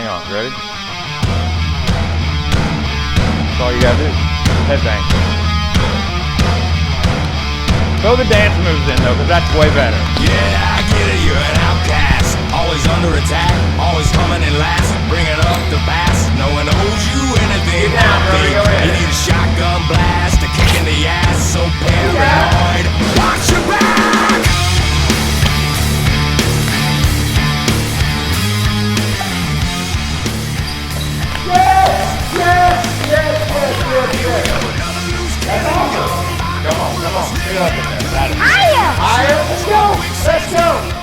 Hang on, ready? That's all you gotta do. Headbang. Throw the dance moves in though, because that's way better. Yeah, I get it, you're an outcast. Always under attack, always coming in last. Bringing up the past, no one owes you anything. Get down, Brody, go ahead. You need a shotgun blast, a kick in the ass, so paranoid. Watch your back! Yes! That's awesome. Come on. Get up in there. Higher! Let's go!